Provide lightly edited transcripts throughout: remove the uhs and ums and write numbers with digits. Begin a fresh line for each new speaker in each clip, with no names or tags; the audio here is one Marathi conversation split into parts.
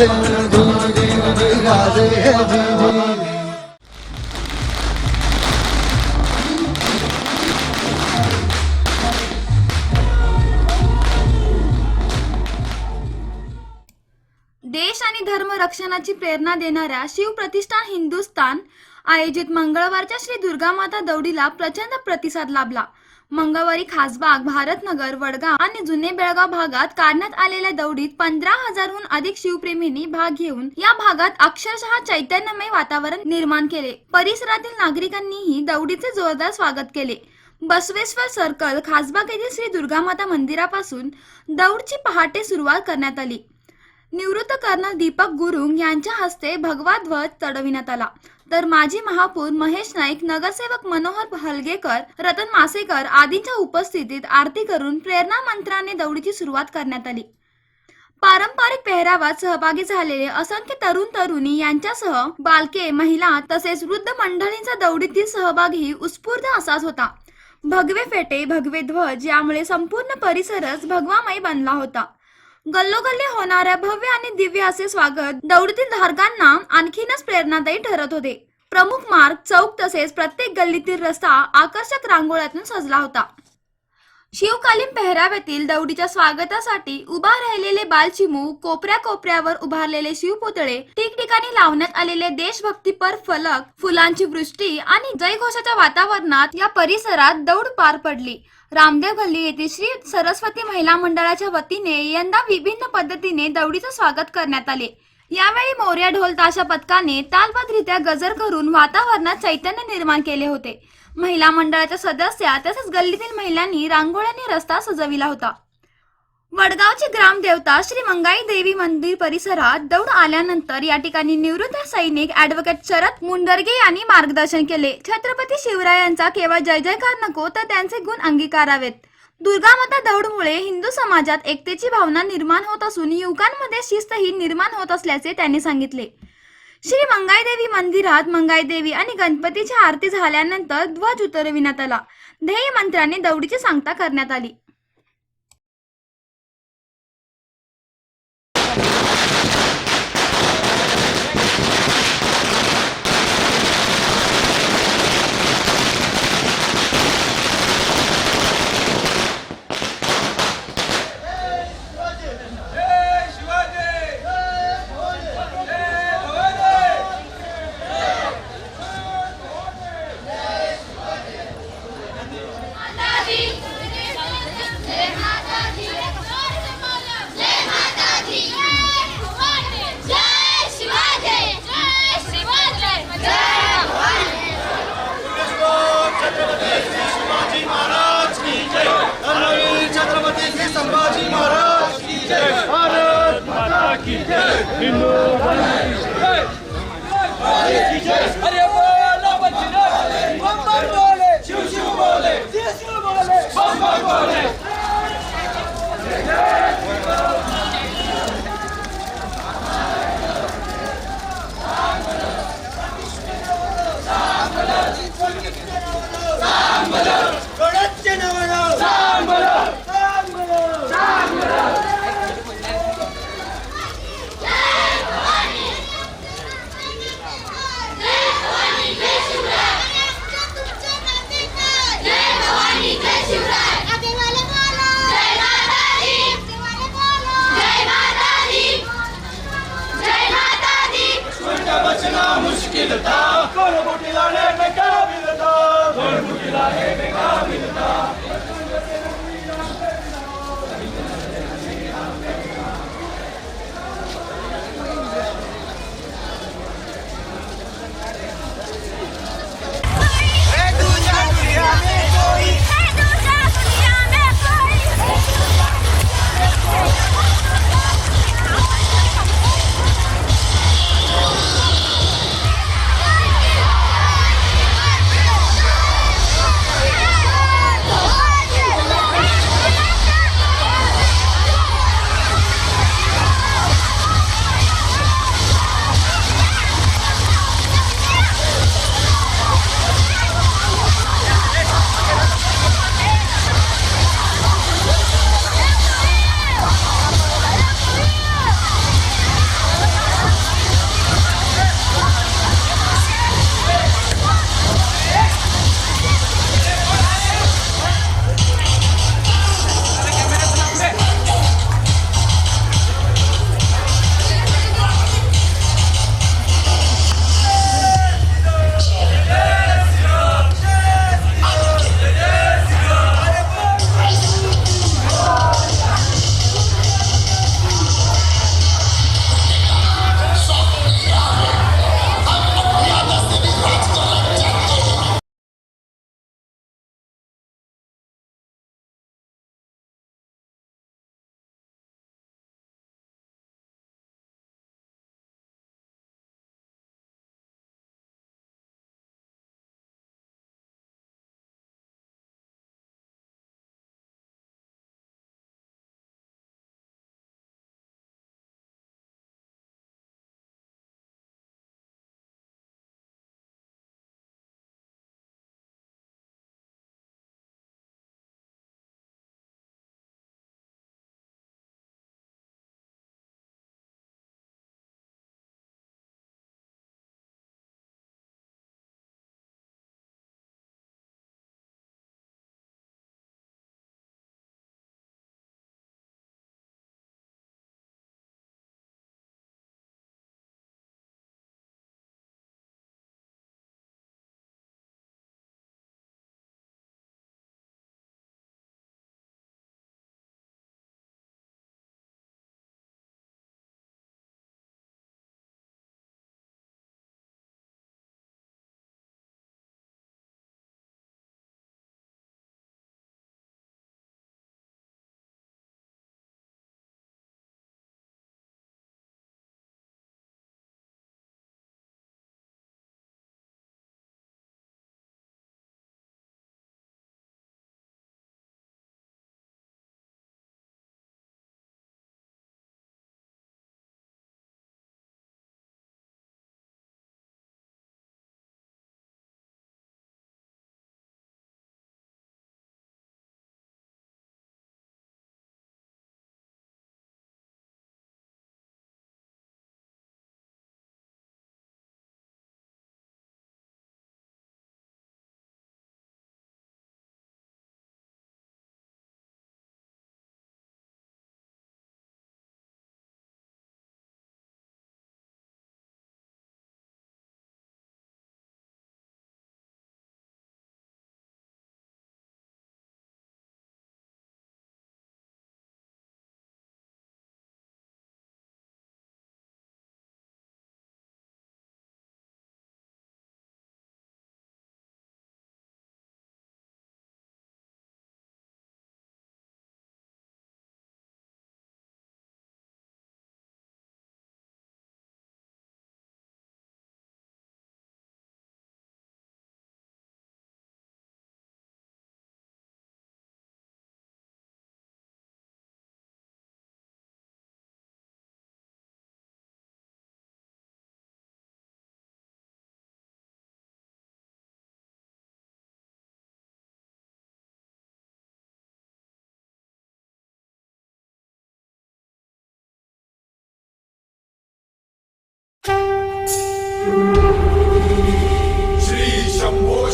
देश आणि धर्म रक्षणाची प्रेरणा देणाऱ्या शिवप्रतिष्ठान हिंदुस्थान आयोजित मंगळवारच्या श्री दुर्गामाता दौडीला प्रचंड प्रतिसाद लाभला। मंगळवारी खासबाग, भारतनगर, वडगाव आणि जुने बेळगाव भागात काढण्यात आलेल्या दौडीत 15,000हून अधिक शिवप्रेमींनी भाग घेऊन या भागात अक्षरशः चैतन्यमय वातावरण निर्माण केले। परिसरातील नागरिकांनीही दौडीचे जोरदार स्वागत केले। बसवेश्वर सर्कल, खासबाग येथील श्री दुर्गामाता मंदिरापासून दौडची पहाटे सुरुवात करण्यात आली। निवृत्त कर्नल दीपक गुरुंग यांच्या हस्ते भगवा ध्वज चढविण्यात आला, तर माजी महापौर महेश नाईक, नगरसेवक मनोहर हलगेकर, रतन मासेकर आदींच्या उपस्थितीत आरती करून प्रेरणा मंत्राने दौडीची सुरुवात करण्यात आली। पारंपरिक पेहरावात सहभागी झालेले असंख्य तरुण तरुणी यांच्यासह बालके, महिला तसेच वृद्ध मंडळींचा दौडीतील सहभागही उत्स्फूर्त असाच होता। भगवे फेटे, भगवे ध्वज यामुळे संपूर्ण परिसरच भगवामय बनला होता। गल्लोगल्ली होणाऱ्या भव्य आणि दिव्य असे स्वागत दौडीतील धारकांना आणखीनच प्रेरणादायी ठरत होते। प्रमुख मार्ग, चौक तसेच प्रत्येक गल्लीतील रस्ता आकर्षक रांगोळ्यातून सजला होता। शिवकालीन पेहराव्यातील दौडीच्या स्वागतासाठी उभा राहिलेले बालचिमू, कोपऱ्या कोपऱ्यावर उभारलेले शिवपुतळे, ठिकठिकाणी लावण्यात आलेले देशभक्तीपर फलक, फुलांची वृष्टी आणि जयघोषाच्या वातावरणात या परिसरात दौड पार पडली। रामदेव गल्ली येथील श्री सरस्वती महिला मंडळाच्या वतीने यंदा विभिन्न पद्धतीने दौडीचे स्वागत करण्यात आले। यावेळी मोरया, ढोल, ताशा पथकाने तालबद्धरित्या गजर करून वातावरणात चैतन्य निर्माण केले होते। महिला मंडळाच्या सदस्या तसेच गल्लीतील महिलांनी रांगोळ्यांनी रस्ता सजविला होता। वडगावची ग्रामदेवता श्री मंगाई देवी मंदिर परिसरात दौड आल्यानंतर या ठिकाणी निवृत्त सैनिक ॲडव्होकेट शरद मुंडरगे यांनी मार्गदर्शन केले। छत्रपती शिवरायांचा केवळ जय जयकार नको तर त्यांचे गुण अंगीकारावेत। दुर्गामाता दौडमुळे हिंदू समाजात एकतेची भावना निर्माण होत असून युवकांमध्ये शिस्तही निर्माण होत असल्याचे त्यांनी सांगितले। श्री मंगाईदेवी मंदिरात मंगाईदेवी आणि गणपतीची आरती झाल्यानंतर ध्वज उतरविण्यात आला। ध्येय मंत्राने दौडीची सांगता करण्यात आली।
अरे बोलो बच्चे बम बम बोले, शिव शिव बोले, शिव बोले, बम बम बोले। मुश्किल था, कौन बूटी लाने में काबिल था, कौन बूटी लाने में काबिल था।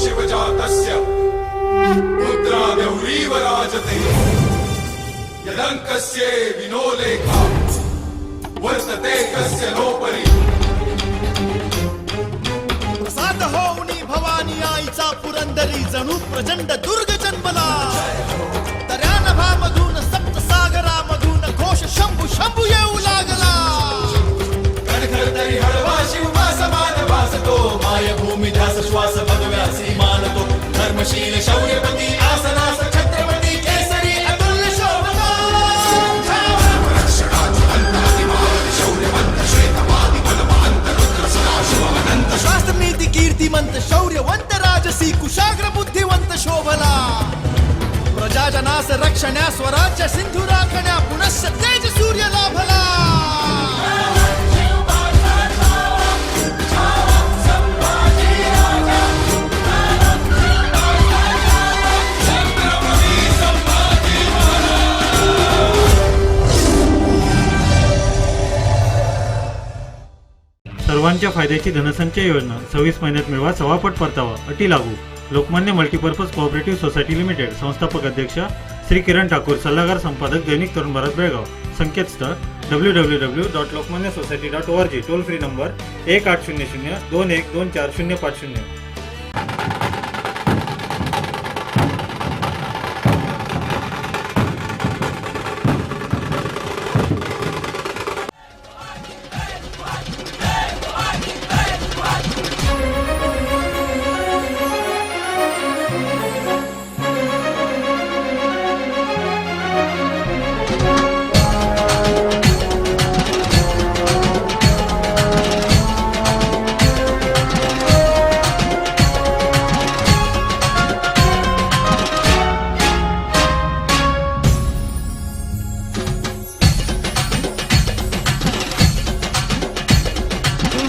शिवजातस्य मुद्रा गौरीव राजते यदङ्कस्य विनो लेखा वर्तते कस्य नोपरि
प्रसाद होऊनी भवानी आईचा पुरंदरी जणू प्रचंड दुर्ग जन्मला तऱ्या नभामधून सप्तसागरामधून घोष शंभू शंभू येऊ लागला
कणखर तरी हळवा शिवमा समान वासतो मायभूमी ध्यास श्वास भगव्यासी मानतो धर्मशील शौर्यपती आसनास छत्रपती केसरी अतुल्य शोभतो शास्त्र नीती कीर्तिमंत शौर्यवंत राजसी कुशाग्र बुद्धिवंत शोभला प्रजाजनास रक्षण्या स्वराज्य सिंधू राखण्या पुनश्च तेज सूर्य लाभला
सर्वांच्या फायद्याची धनसंचय योजना 26 महिन्यात मिळवा सवापट परतावा अटी लागू. Lokmanya multipurpose cooperative society limited. संस्थापक अध्यक्ष श्री किरण ठाकूर. सल्लागार संपादक दैनिक तरुण भारत बेळगाव. संकेतस्थळ www.lokmanyasociety.org. टोल फ्री नंबर 1800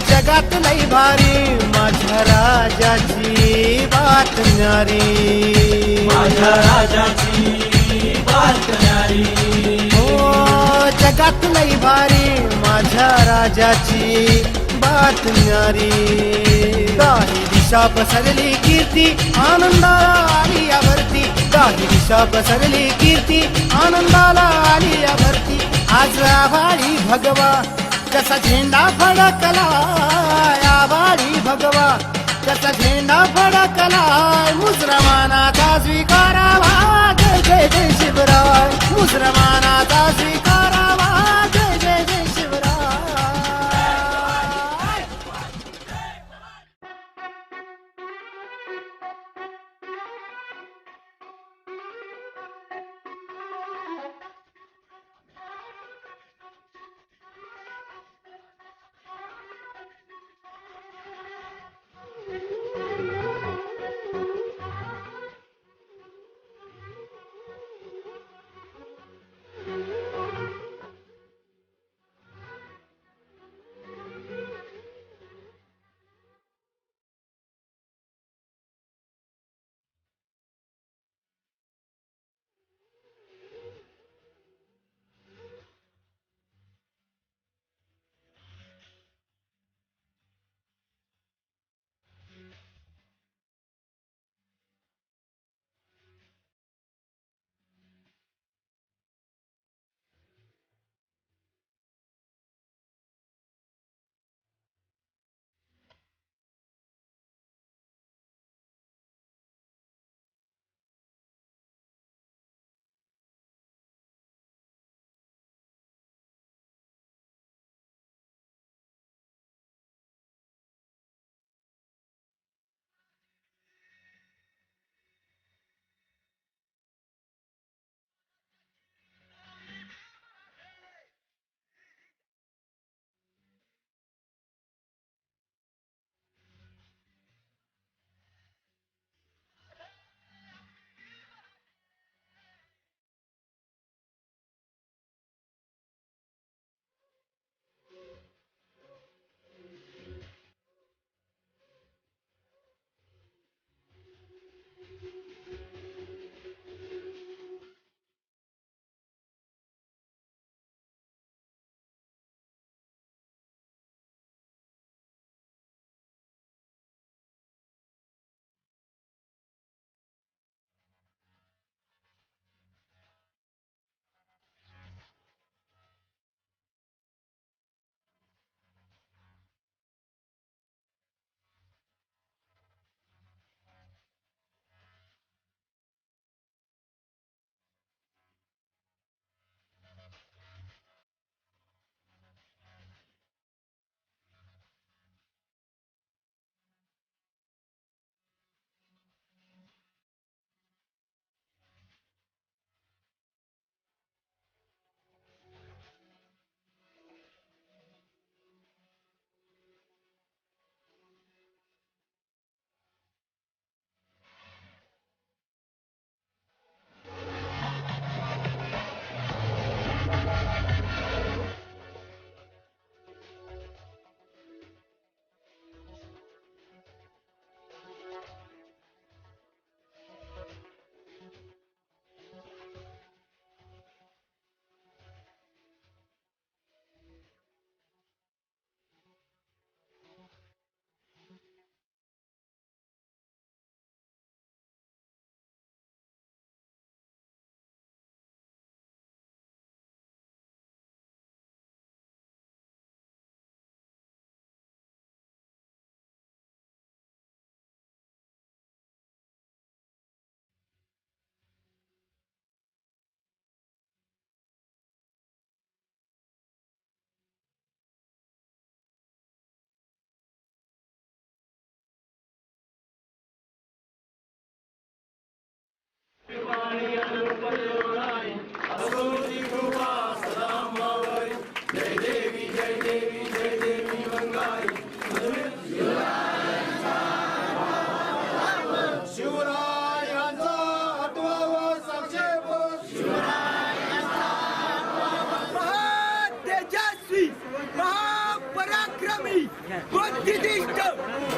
जगात लई भारी माझ्या राजाची बातम्यारी
माझ्या राजाची बात न्यारी
हो जगात लई भारी माझ्या राजाची बातम्यारी काही दिशा पसरली कीर्ती आनंदाला आली यावरती काही दिशा पसरली कीर्ती आनंदाला आली यावरती आज आभाळी भगवा कसा झेंडा फडकला आभाळी भगवा कसा झेंडा फडकला मुसलमानाचा स्वीकारावा जय जय जय शिवराय मुसलमानाचा स्वीकारावा जय जय जय शिवराय
शिवरायांचा आठवावा संक्षेप महातेजस्वी महापराक्रमी बुद्धिदिष्ट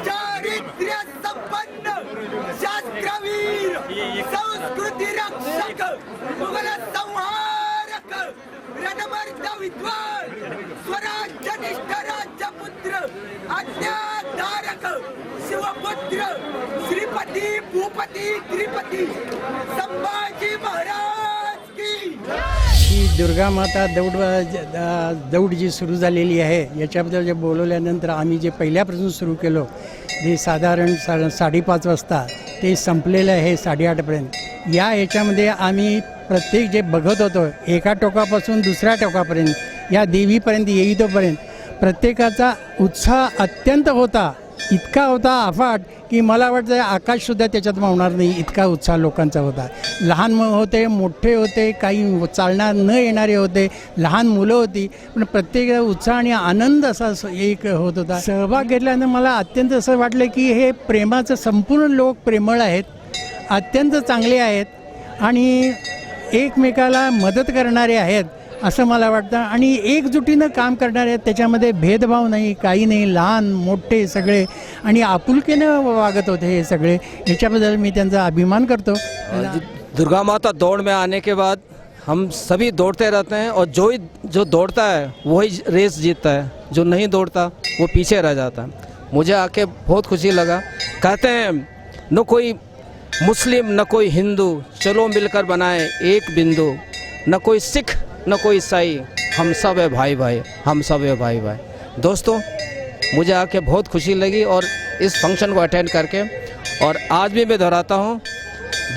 चारित्र्य संपन्न शास्त्रवीर संस्कृती रक्षक मुघल संहारक रणमर्द विद्वान स्वराज्यनिष्ठ राज्यपुत्र आज्ञाधारक शिवपुत्र श्रीपती भूपती त्रिपती संभाजी महाराज की
ही दुर्गा माता दौड जी सुरू झालेली आहे याच्याबद्दल जे बोलवल्यानंतर आम्ही जे पहिल्यापासून सुरू केलो ते साधारण 5:30 वाजता ते संपलेलं आहे 8:30पर्यंत. या याच्यामध्ये आम्ही प्रत्येक जे बघत होतो एका टोकापासून दुसऱ्या टोकापर्यंत या देवीपर्यंत येईतोपर्यंत प्रत्येकाचा उत्साह अत्यंत होता, इतका होता अफाट की मला वाटतं आकाशसुद्धा त्याच्यात मावणार नाही इतका उत्साह लोकांचा होता. लहान होते, मोठे होते, काही चालणार न येणारे होते, लहान मुलं होती, पण प्रत्येक उत्साह आणि आनंद असा एक होत होता. सहभाग घेतल्यानं मला अत्यंत असं वाटलं की हे प्रेमाचं संपूर्ण लोक प्रेमळ आहेत, अत्यंत चांगले आहेत आणि एकमेकाला मदत करणारे आहेत असं मला वाटतं आणि एकजुटीनं काम करणारे आहेत. त्याच्यामध्ये भेदभाव नाही, काही नाही, लहान मोठे सगळे आणि आपुलकीनं वागत होते हे सगळे. याच्याबद्दल मी त्यांचा अभिमान करतो.
दुर्गा माता दौड़ में आने के बाद हम सभी दौड़ते रहते हैं और जो दौड़ता है वही रेस जीतता है, जो नहीं दौड़ता वो पीछे रह जाता है. मुझे आके बहुत खुशी लगा. कहते हैं न कोई मुस्लिम न कोई हिंदू, चलो मिलकर बनाए एक बिंदु, न कोई सिख न कोई ईसाई, हम सब है भाई भाई, हम सब है भाई भाई. दोस्तों मुझे आके बहुत खुशी लगी और इस फंक्शन को अटेंड करके, और आज भी मैं दोहराता हूँ,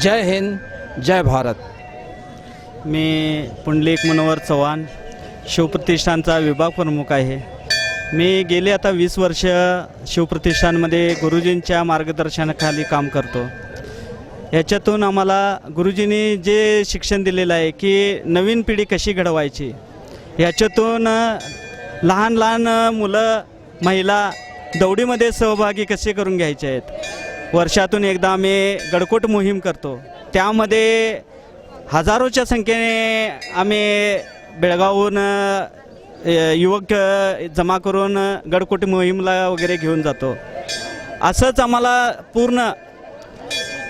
जय हिंद जय भारत.
मी पुंडलिक मनोहर चव्हाण शिवप्रतिष्ठानचा विभाग प्रमुख आहे. मी गेले आता 20 वर्ष शिवप्रतिष्ठानमध्ये गुरुजींच्या मार्गदर्शनाखाली काम करतो. याच्यातून आम्हाला गुरुजींनी जे शिक्षण दिलेलं आहे की नवीन पिढी कशी घडवायची, याच्यातून लहान लहान मुलं महिला दौडीमध्ये सहभागी कसे करून घ्यायचे आहेत. वर्षातून एकदा आम्ही गडकोट मोहीम करतो, त्यामध्ये हजारोच्या संख्येने आम्ही बेळगावहून युवक जमा करून गडकोट मोहीमला वगैरे घेऊन जातो. असंच आम्हाला पूर्ण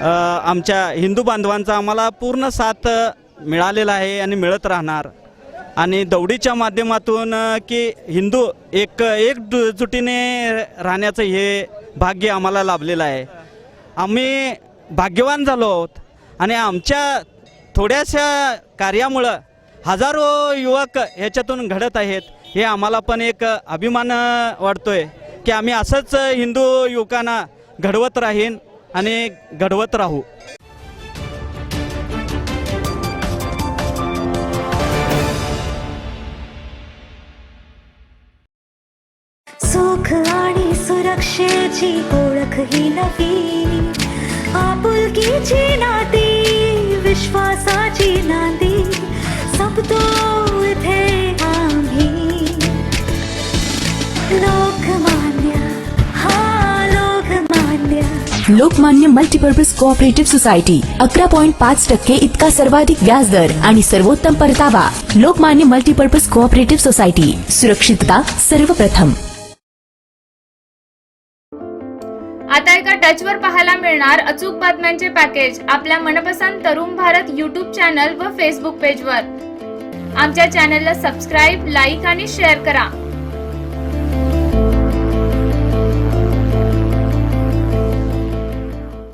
आमच्या हिंदू बांधवांचा आम्हाला पूर्ण साथ मिळालेला आहे आणि मिळत राहणार. आणि दौडीच्या माध्यमातून की हिंदू एकजुटीने राहण्याचं हे भाग्य आम्हाला लाभलेलं आहे. आम्ही भाग्यवान झालो आहोत आणि आमच्या थोड्याशा कार्यामुळं हजारो युवक ह्याच्यातून घडत आहेत. हे आम्हाला पण एक अभिमान वाटतोय की आम्ही असंच हिंदू युवकांना घडवत राहीन आणि घडवत राहू.
सुख आणि सुरक्षेची ओळख ही नवी, आपुलकीची नाती विश्वासाची नांदी, जपतो इथे आम्ही लोकमान्य. हा Lokmanya.
Lokmanya multipurpose cooperative society 11.5% इतका सर्वाधिक व्याजदर आणि सर्वोत्तम परतावा. लोकमान्य मल्टीपर्पज कोऑपरेटिव्ह सोसायटी, सुरक्षितता सर्वप्रथम.
आता एका टचवर पाहायला मिळणार अचूक बातम्यांचे पॅकेज आपल्या मनपसंत तरुण भारत यूट्यूब चॅनल व फेसबुक पेजवर. आमच्या चॅनलला सबस्क्राईब, लाईक आणि शेअर करा.